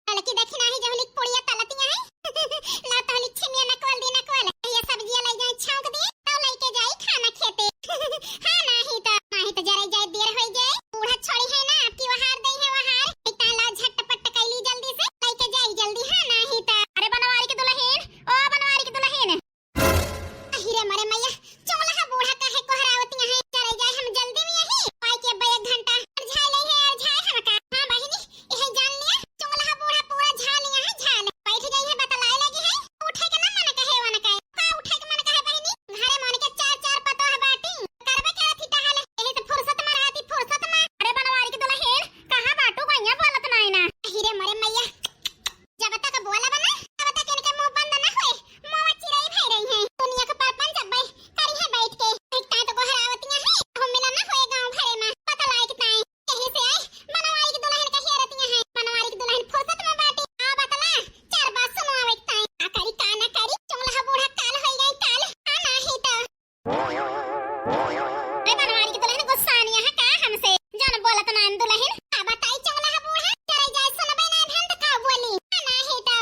लड़की देखी नाही जहलिक पुड़िया तलतिया है ला तहलिक छिमिया न कोल ये सब्जियां लई जाए छौंक दी तो लइके जाई खाना खेते हां नहीं तो जरा जाए देर हो जाए बूढ़ा छोड़ी है ना आपकी वहार दई है वहार इतना ला झटपट कैली जल्दी से लइके जाई जल्दी हां नहीं तो अरे बनवारी के दुल्हन ओ बनवारी के दुल्हन अहिरे मरे मैया चोला बूढ़ा काहे कोहरावतिया है जरा जाए हम जल्दी में यही पाई के बे 1 घंटा झाई लई है और झाई हम का हां बहिनी यही जान लिया चोला बूढ़ा पूरा झा लिया है झाल बैठ गई है बतलाए लगी है उठे के ना मन कहे वन का का उठे के मन कहे बहिनी घरे मन के चार पतो है बाटी करबे के थी टहले यही तो फुर्सत में रहती फुर्सत में अरे बनवारी के दुल्हन कहां बाटू गइया बोलत नहीं ना अहिरे मरे मैया जब तक बोला बना तब तक इनके मुंह बंद ना होए मुंह चिड़ई भई रही है दुनिया के परपंच जब करी है बैठ के एक ता तो कोहरावतियां है हम मिला ना होए गांव भरे में पता लाए कितना कहीं से आए बनवारी की दुल्हन कही रहती है बनवारी की दुल्हन फुर्सत में बाटी आ बतला चार बात सुनो एक ता आ करी का ना करी चुंगला बूढ़ा काल होई गई काल आ नहीं तो रे बनवारी की दुल्हन गुस्सानिया है का हमसे जान बोलत ना दुल्हन आ बताई चुंगला बूढ़ा चले जाए सुनबे ना भंत का बोली आ नहीं तो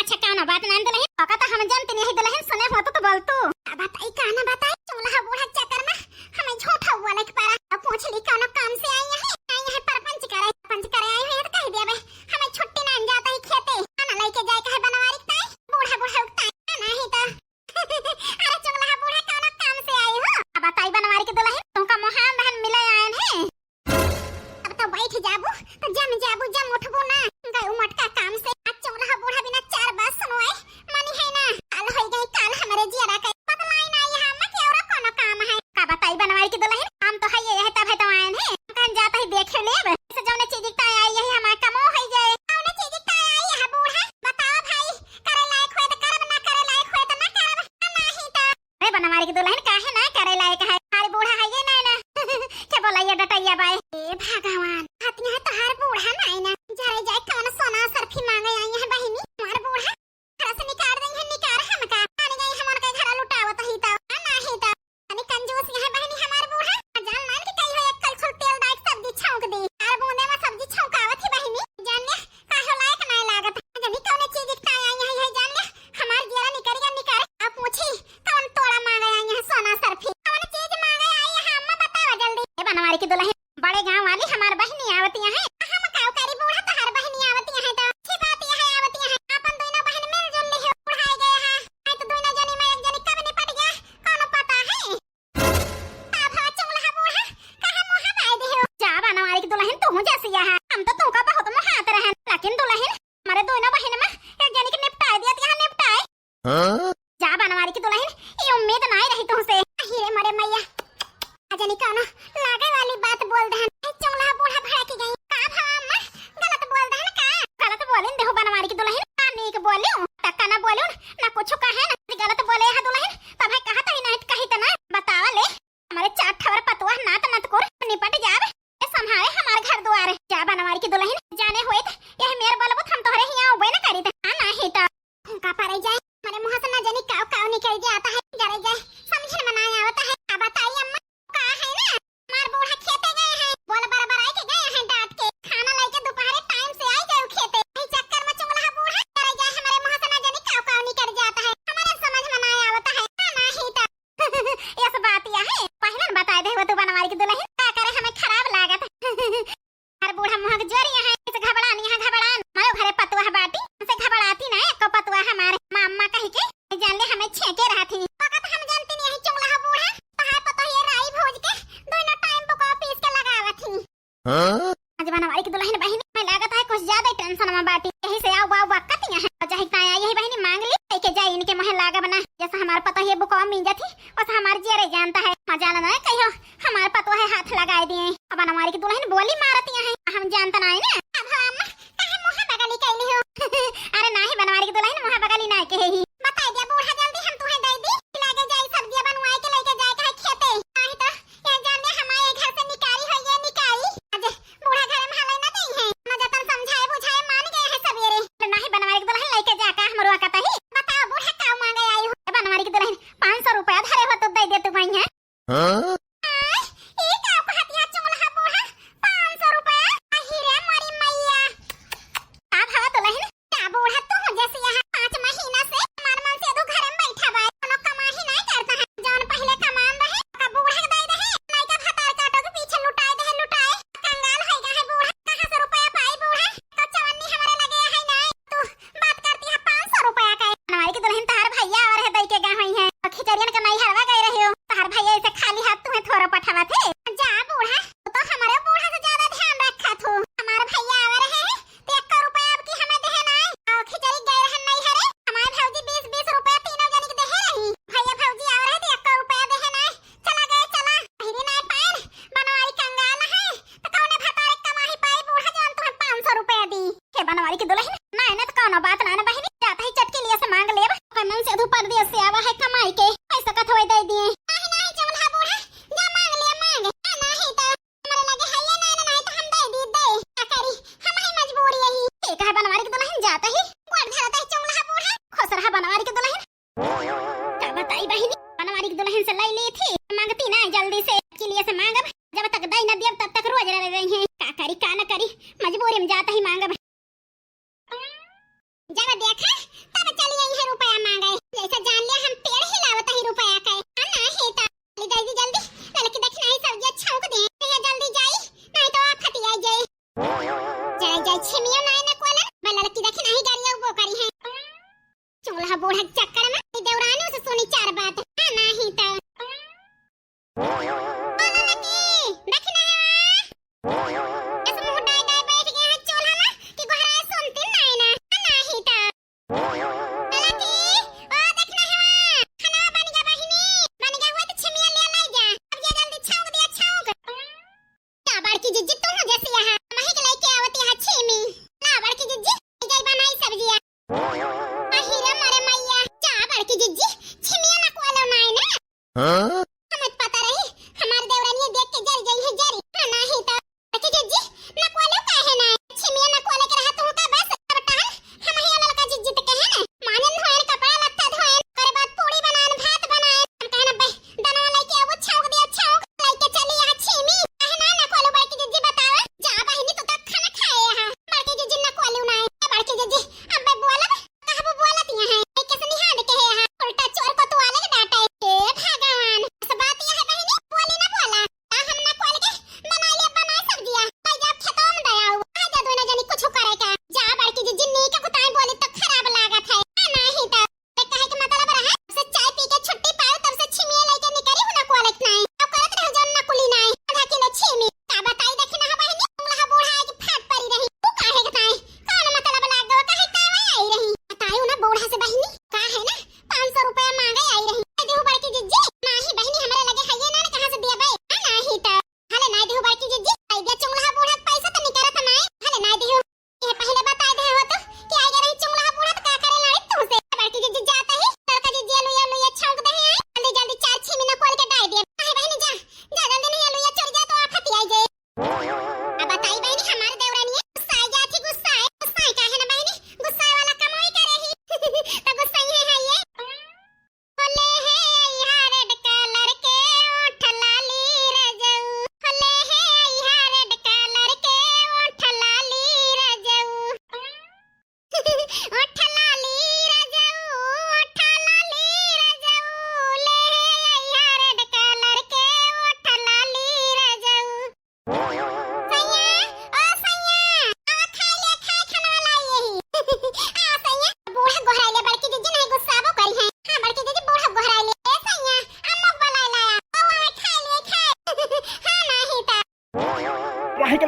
अच्छा काना बात ना दुल्हन काका तो हम जानते नहीं दुल्हन सुने हो तो बोल तू बताई काना बताई चुंगला बूढ़ा चक्कर में हमें झूठा हुआ लग पड़ा अब पूछ ली कौन काम से आई है परपंच करे आई है तो कह दिया हमें छुट्टी ना जाता ही खेते खाना लेके जाए कहे बनवारी ताई बूढ़ा उगता नहीं तो अरे चुंगला बूढ़ा कौन काम से आई हो अब बताई बनवारी के दुल्हन तुमका मोहान बहन मिले आए हैं अब तो बैठ जाबू तो जम उठबू ना गई उमट का काम से आज चुंगला बूढ़ा बिना चार बात सुनवाए मानी है ना काल हो गई काल हमारे जिया का बतलाई ना यहाँ में क्या और कौन काम है का बताई बनवारी की दुल्हन हम तो है ये तब है तो आए हैं कहां जाता ही देख लेब ऐसे जौने चीज दिखता आई यही हमार कमो हो जाए कौन चीज दिखता आई है बूढ़ा बताओ भाई करे लायक होए तो करब ना करे लायक होए तो ना करब नहीं तो अरे बनवारी की दुल्हन काहे ना करे लायक है हमारे बूढ़ा है ये ना क्या बोलाइए डटैया बाई ए भगवान हाथ में तो हर बूढ़ा नहीं ना जाए जाए कौन सोना सरफी मांगे आई है बहिनी हमार बूढ़ा घर से निकाल देंगे हम का आने गई हमन के घर लुटावत ही तो नहीं तो तनी कंजूस है बहिनी हमार बूढ़ा जान मान के कई हो एक कल छुल तेल दाई सब्जी छौंक दी और बूंदे में सब्जी छौंकावत ही बहिनी जान ले काहे लायक नहीं लागत जनी कौन चीज दिखता आई है जान ले हमार जिया निकर अब पूछी कौन तोड़ा मांगे आई है सोना सरफी कौन चीज मांगे आई है हम बताओ जल्दी ए बनवारी की दुल्हन बड़े गांव वाली हमार बहनी आवतियां हैं हम काव करी बूढ़ा तो हर बहनी आवतियां हैं तो अच्छी बात ये है आवतियां हैं अपन दोनों बहन मिलजुल ली हो बुढ़ाई गए हैं आई तो दोनों जनी में एक जनी कब निपट गया कौन पता है अब हा चुंगला बूढ़ा कहां मुंह बाई दे हो जा बनवारी की दुल्हन तू जैसी है हम तो तुमका बहुत मुहात रहन लेकिन दुल्हन हमारे दोनों बहन में एक जनी के निपटाए दिया यहां निपटाए जा बनवारी की दुल्हन ये उम्मीद नहीं रही तुमसे अहिरे मरे मैया अजनी कौन लागे वाली बात बोल दहन चुंगला बूढ़ा भड़क गई का भामा गलत बोल दहन का गलत बोलिन देखो बनवारी की दुल्हन का नीक बोलियो तक्का ना बोलियो ना कुछ कहे ना गलत बोले है दुल्हन तब है कहा तही नहीं कही त ना बतावा ले हमारे चार ठवर पतवा नात नत कर निपट जावे ए संभाले हमार घर द्वार जा बनवारी की दुल्हन जाने होए यह मेर बलबत हम तोहरे हिया उबे ना करी त नहीं त का पारे जाए मारे मुंह से ना जानी काव निकल जाता है जरे जाए समझ में ना आवता है अब बताइए अम्मा का है ना मार बूढ़ा खेते गए हैं बोल बराबर आई के गए हैं डांट के खाना लेके दोपहर टाइम से आई गए खेते इस चक्कर में चुंगला बूढ़ा करे जाए हमारे मुंह से ना जानी काव निकल जाता है हमारे समझ में ना आवता है नहीं तो ये सब बात या है पहले बता दे वो तू बनवारी की दुल्हन का करे हमें खराब लागत हर बूढ़ा मुंह के जोरिया है इस घबरान यहां घबरान मारो घरे पतवा बाटी से घबराती ना एको पतवा हमारे मामा कह के जान ले हमें छेके रहा थी वक्त हम जानते नहीं चुंगला बूढ़ा तहार पता ये राई भोज के दोनों टाइम पका पीस के लगावा थी आज बनवारी की दुल्हन बहनी मैं लागत है कुछ ज्यादा टेंशन में बाटी यही से आओ वाव वक्कतियां है चाहे का यही बहनी मांग ली लेके जाए इनके मोह लागा बना जैसा हमार पता है बुका मींजा थी और हमार जियरे जानता है मजा ना कहियो हमार पतो है हाथ लगाए दिए अब बनवारी की दुल्हन बोली मारतियां है हम जानता नहीं ना अब हम काहे मुंह बगली कैली हो अरे नहीं बनवारी की दुल्हन मुंह बगली ना के ही बता दे बूढ़ा जल्दी हम तुम्हें दे दी लागे जाए सब्जियां बनवाए के लेके जाए के खेते नहीं तो ये जान ले हमारे घर से निकाली हो ये निकाली आज बूढ़ा घर में हले ना नहीं है ना जतन समझाए बुझाए मान गए हैं सवेरे नहीं बनवारी की दुल्हन लेके जाका हमरो कहता ही बताओ बूढ़ा का मांगे आई हो बनवारी की दुल्हन 500 रुपया धरे हो तो दे दे तू भाई है हां ये का कहतिया चुंगला बूढ़ा 500 रुपया दुल्हन नहीं ना तो कौन बात ना बहनी जाता ही चटके लिए से मांग लेब कोई मन से धूपर दिए से आवा है कमाई के पैसा कथ होई दे दिए नहीं नहीं चमला बूढ़ा जा मांग ले मांग नहीं तो हमारे लगे है या नहीं नहीं तो हम दे दी दे क्या करी हम ही मजबूरी यही ठीक है बनवारी के दुल्हन जाता ही गोड़ धरता है चमला बूढ़ा खुसरा बनवारी के दुल्हन का बताई बहनी बनवारी के दुल्हन से ले ली थी मांगती ना जल्दी से के लिए से मांगब जब तक दई न दियब तब तक रोज रह रही हैं का करी का न करी मजबूरी में जाता ही मांगब जब देखा तब चली आई है रुपया मांगे जैसा जान लिया हम पेड़ हिलावत ही रुपया के ना है तो जल्दी जल्दी लड़की देखना है सब्जी छौंक दे है जल्दी जाई नहीं तो आफत आई जाए जाय जाय छिमियो नहीं न कोला मैं लड़की देखना ही गाड़िया वो करी है चूल्हा बूढ़ा चक्कर में देवरानी से सुनी चार बात ना ही तो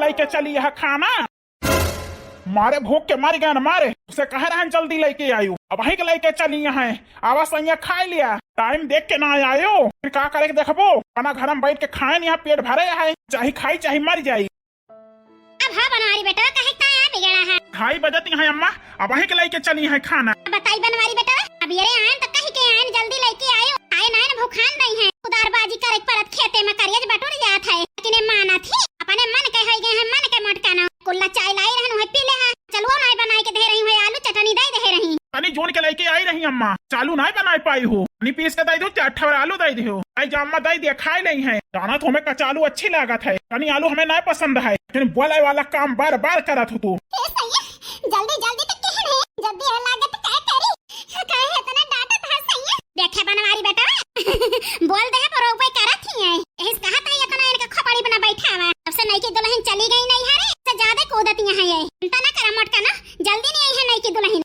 लेके चली यह खाना मारे भूख के मर गया न मारे उसे कह रहे हैं जल्दी लेके आयु अब वहीं के लेके चली यहाँ आवाज सही खा लिया टाइम देख के ना आयो फिर क्या करे देखबो अपना घर में बैठ के खाए यहाँ पेट भरे है चाहे खाई चाहे मर जाये अब हाँ बनवारी बेटा कहे क्या बिगड़ा है 2:30 बजती है अम्मा अब वहीं के लेके चली है खाना बताई बनवारी बेटा अब ये आए तो कहीं के आए जल्दी लेके आयो आए ना न भूखान नहीं है उदारबाजी करे परत खेते में करिए बटोर जात है लेकिन माना थी अपने मन के हो गए हैं मन के मटकाना कुल्ला चाय लाई रहन है पी ले है चलो नहीं बनाई के दे रही हूं आलू चटनी दे रही तनी जोन के लेके आई रही अम्मा चालू नहीं बना पाई हो नी पीस के दे दो 8 आलू दे दो आई जम्मा दे दिया खाई नहीं है जाना तो हमें कचालू अच्छी लागत है तनी आलू हमें नहीं पसंद है लेकिन बोले वाला काम बार बार करत हो तू जल्दी जल्दी तो कहन है जल्दी हो लागत क्या करी काहे इतना डांटत है सैया देखे बनवारी बेटा बोल दे पर ऊपर करत ही है इस कहत है इतना इनका खपड़ी बना बैठा है अब से नहीं की दुल्हन चली गई नहीं है रे से ज्यादा कूदत यहां है चिंता ना करा मटका ना जल्दी नहीं आई है नहीं की दुल्हन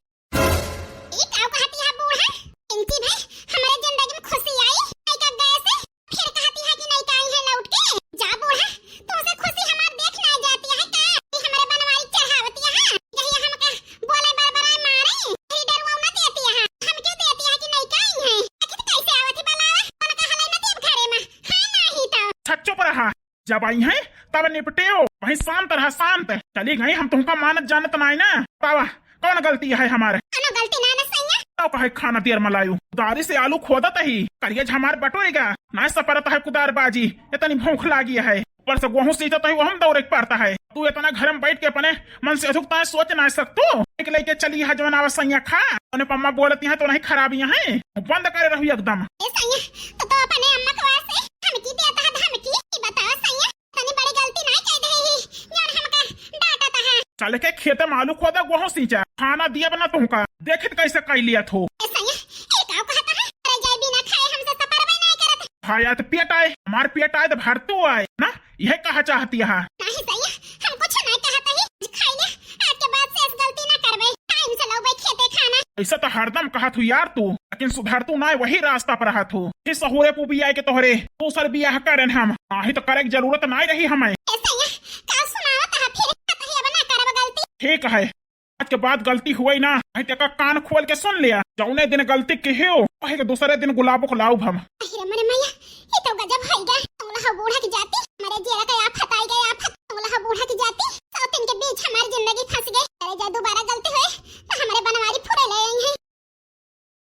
ई काऊ कहती है बूढ़ा इनकी भाई हमारे जिंदगी में खुशी आई नहीं का गए से फिर कहती है कि नहीं का आई है लौट के जा बूढ़ा तुमसे खुशी हमार देख ना जाती है का हमारे बनवारी चढ़ावती है यही हम का बोले बरबराए मारे ही डरवा ना देती है हम क्यों देती है कि नहीं का आई है आखिर कैसे आवती बलावा कौन का हले ना देव घरे में हां नहीं तो सच्चो पर रहा जब आई है तब निपटे हो वही शांत रहा शांत चली गई हम तुमका मानत जानत नहीं ना बाबा कौन गलती है हमारे? कोनो गलती ना सैया। तो कहे खाना देर मलायू दारी से आलू खोदत ही करिए हमार बटोरेगा ना सपरत है कुदारबाजी इतनी भूख लागी है ऊपर से गेहूं सींचत है वो हम दौड़े पड़ता है। तू इतना घर में बैठ के अपने मन से अधुकता सोच ना सकतू लेके चली है जवन आवसैया खा उन्हें पम्मा बोलती है तो नहीं खराबियां हैं बंद करे रही एकदम। ए सैया तो अपने अम्मा को वास्ते धमकी देता है धमकी बताओ सैया तनी बड़ी गलती नहीं कह दे ही जान हमका डांटता है। चल के खेत में आलू खोदा गेहूं सींचा खाना दिया बना तुमका देखित कैसे कह लिया थो। ए सैया एक आव कहता है अरे जाय बिना खाए हमसे सफर नहीं करत खाया तो पेट आए हमार पेट आए तो भरतू आए ना यह कहा चाहती है। नहीं सैया हम कुछ नहीं कहता ही खाई ले आज के बाद से इस गलती ना करबे टाइम से लौबे खेते खाना। ऐसा तो हरदम कहा तू यार तू लेकिन सुधर तू ना वही रास्ता पर रहा तू फिर सहुरे पू भी आए के तोहरे दूसर बियाह करें हम नाही तो करे की जरूरत नहीं रही हमें। ए सैया का सुनावत है फिर कतही अब ना करब गलती। ठीक है आज के बाद गलती हुई ना का कान खोल के सुन लिया जौने दिन गलती की हो वही के दूसरे दिन गुलाबो को लाऊ हम। अरे मरे मैया ये तो गजब है गया तुमला बूढ़ा की जाती हमारे जेरा का आफत आई गई आफत तुमला बूढ़ा की जाती तो इनके बीच हमारी जिंदगी फंस गई। अरे जा दोबारा गलती हुई